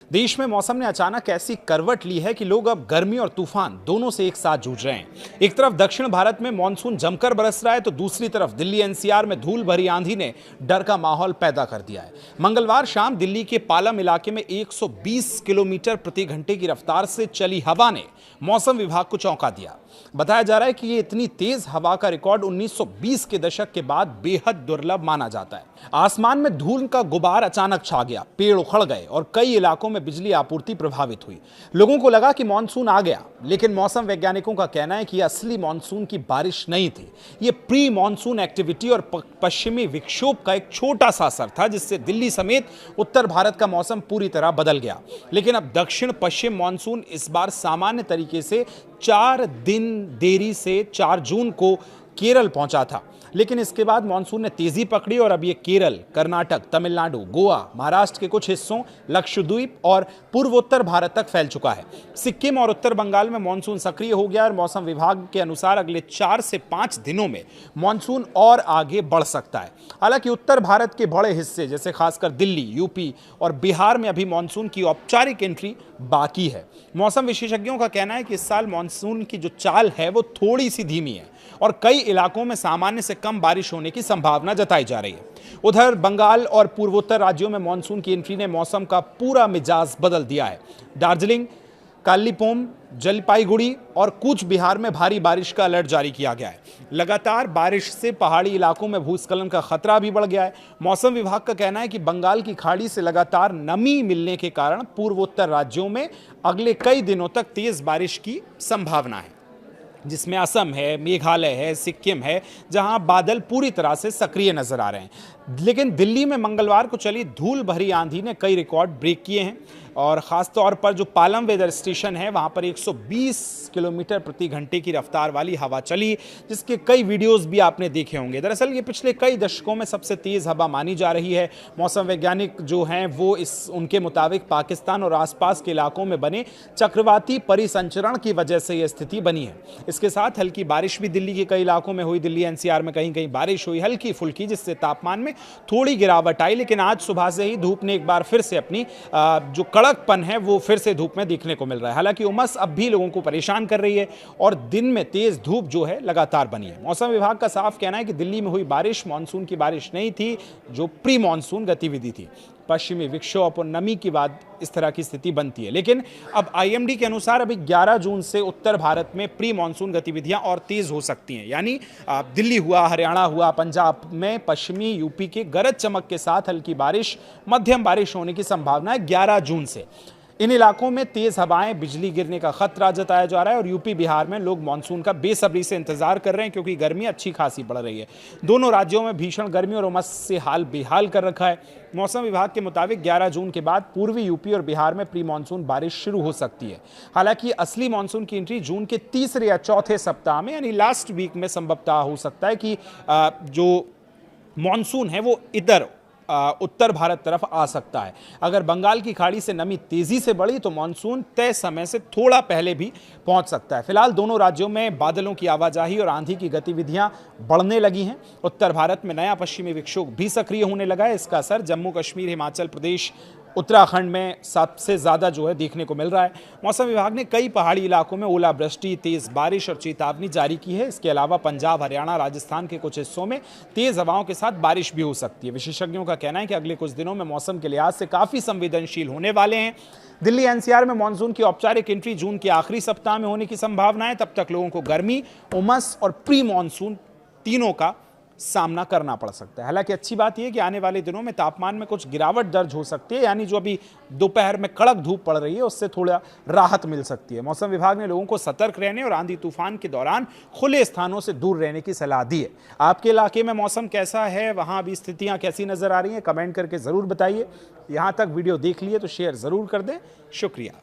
देश में मौसम ने अचानक ऐसी करवट ली है कि लोग अब गर्मी और तूफान दोनों से एक साथ जूझ रहे हैं। एक तरफ दक्षिण भारत में मानसून जमकर बरस रहा है तो दूसरी तरफ दिल्ली एनसीआर में धूल भरी आंधी ने डर का माहौल पैदा कर दिया है। मंगलवार शाम दिल्ली के पालम इलाके में 120 किलोमीटर प्रति घंटे की रफ्तार से चली हवा ने मौसम विभाग को चौंका दिया। बताया जा रहा है कि ये इतनी तेज हवा का रिकॉर्ड 1920 के दशक के बाद बेहद दुर्लभ माना जाता है। आसमान में धूल का गुबार अचानक छा गया, पेड़ उखड़ गए और कई इलाकों में बिजली आपूर्ति प्रभावित हुई। लोगों को लगा कि मानसून आ गया, लेकिन मौसम वैज्ञानिकों का कहना है कि यह असली मानसून की बारिश नहीं थी। ये प्री मानसून एक्टिविटी और पश्चिमी विक्षोभ का एक छोटा सा असर था, जिससे दिल्ली समेत उत्तर भारत का मौसम पूरी तरह बदल गया। लेकिन अब दक्षिण पश्चिम मानसून इस बार सामान्य तरीके से 4 दिन देरी से 4 जून को केरल पहुंचा था, लेकिन इसके बाद मानसून ने तेजी पकड़ी और अब ये केरल, कर्नाटक, तमिलनाडु, गोवा, महाराष्ट्र के कुछ हिस्सों, लक्षद्वीप और पूर्वोत्तर भारत तक फैल चुका है। सिक्किम और उत्तर बंगाल में मानसून सक्रिय हो गया और मौसम विभाग के अनुसार अगले 4 से 5 दिनों में मानसून और आगे बढ़ सकता है। हालांकि उत्तर भारत के बड़े हिस्से जैसे खासकर दिल्ली, यूपी और बिहार में अभी मानसून की औपचारिक एंट्री बाकी है। मौसम विशेषज्ञों का कहना है कि इस साल मानसून की जो चाल है वो थोड़ी सी धीमी है और कई इलाकों में सामान्य से कम बारिश होने की संभावना जताई जा रही है। उधर बंगाल और पूर्वोत्तर राज्यों में मानसून की एंट्री ने मौसम का पूरा मिजाज बदल दिया है। दार्जिलिंग, कालिम्पोंग, जलपाईगुड़ी और कूच बिहार में भारी बारिश का अलर्ट जारी किया गया है। लगातार बारिश से पहाड़ी इलाकों में भूस्खलन का खतरा भी बढ़ गया है। मौसम विभाग का कहना है कि बंगाल की खाड़ी से लगातार नमी मिलने के कारण पूर्वोत्तर राज्यों में अगले कई दिनों तक तेज बारिश की संभावना है, जिसमें असम है, मेघालय है, सिक्किम है, जहां बादल पूरी तरह से सक्रिय नजर आ रहे हैं। लेकिन दिल्ली में मंगलवार को चली धूल भरी आंधी ने कई रिकॉर्ड ब्रेक किए हैं और खास तौर पर जो पालम वेदर स्टेशन है वहां पर 120 किलोमीटर प्रति घंटे की रफ्तार वाली हवा चली, जिसके कई वीडियोस भी आपने देखे होंगे। दरअसल ये पिछले कई दशकों में सबसे तेज हवा मानी जा रही है। मौसम वैज्ञानिक जो हैं वो उनके मुताबिक पाकिस्तान और आसपास के इलाकों में बने चक्रवाती परिसंचरण की वजह से यह स्थिति बनी है। इसके साथ हल्की बारिश भी दिल्ली के कई इलाकों में हुई। दिल्ली एनसीआर में कहीं कहीं बारिश हुई, हल्की फुल्की, जिससे तापमान में थोड़ी गिरावट आई। लेकिन आज सुबह से ही धूप ने एक बार फिर से अपनी जो कड़कपन है वो फिर से धूप में देखने को मिल रहा है। हालांकि उमस अब भी लोगों को परेशान कर रही है और दिन में तेज धूप जो है लगातार बनी है। मौसम विभाग का साफ कहना है कि दिल्ली में हुई बारिश मानसून की बारिश नहीं थी, जो प्री मानसून गतिविधि थी। पश्चिमी विक्षोभ और नमी के बाद इस तरह की स्थिति बनती है। लेकिन अब आईएमडी के अनुसार अभी 11 जून से उत्तर भारत में प्री मानसून गतिविधियां और तेज हो सकती हैं। यानी दिल्ली हुआ, हरियाणा हुआ, पंजाब में पश्चिमी यूपी के गरज चमक के साथ हल्की बारिश, मध्यम बारिश होने की संभावना है 11 जून से। इन इलाकों में तेज हवाएं, बिजली गिरने का खतरा जताया जा रहा है और यूपी बिहार में लोग मानसून का बेसब्री से इंतजार कर रहे हैं, क्योंकि गर्मी अच्छी खासी बढ़ रही है। दोनों राज्यों में भीषण गर्मी और उमस से हाल बेहाल कर रखा है। मौसम विभाग के मुताबिक 11 जून के बाद पूर्वी यूपी और बिहार में प्री मानसून बारिश शुरू हो सकती है। हालांकि असली मानसून की एंट्री जून के तीसरे या चौथे सप्ताह में यानी लास्ट वीक में संभवतः हो सकता है कि जो मानसून है वो इधर उत्तर भारत तरफ आ सकता है। अगर बंगाल की खाड़ी से नमी तेजी से बढ़ी तो मानसून तय समय से थोड़ा पहले भी पहुंच सकता है। फिलहाल दोनों राज्यों में बादलों की आवाजाही और आंधी की गतिविधियां बढ़ने लगी हैं। उत्तर भारत में नया पश्चिमी विक्षोभ भी सक्रिय होने लगा है। इसका असर जम्मू कश्मीर, हिमाचल प्रदेश, उत्तराखंड में सबसे ज्यादा जो है देखने को मिल रहा है। मौसम विभाग ने कई पहाड़ी इलाकों में ओलावृष्टि, तेज बारिश और चेतावनी जारी की है। इसके अलावा पंजाब, हरियाणा, राजस्थान के कुछ हिस्सों में तेज हवाओं के साथ बारिश भी हो सकती है। विशेषज्ञों का कहना है कि अगले कुछ दिनों में मौसम के लिहाज से काफी संवेदनशील होने वाले हैं। दिल्ली एनसीआर में मानसून की औपचारिक एंट्री जून के आखिरी सप्ताह में होने की संभावना है। तब तक लोगों को गर्मी, उमस और प्री मानसून तीनों का सामना करना पड़ सकता है। हालांकि अच्छी बात यह है कि आने वाले दिनों में तापमान में कुछ गिरावट दर्ज हो सकती है, यानी जो अभी दोपहर में कड़क धूप पड़ रही है उससे थोड़ा राहत मिल सकती है। मौसम विभाग ने लोगों को सतर्क रहने और आंधी तूफान के दौरान खुले स्थानों से दूर रहने की सलाह दी है। आपके इलाके में मौसम कैसा है, वहां अभी स्थितियां कैसी नजर आ रही हैं, कमेंट करके जरूर बताइए। यहां तक वीडियो देख लिए तो शेयर जरूर कर दें। शुक्रिया।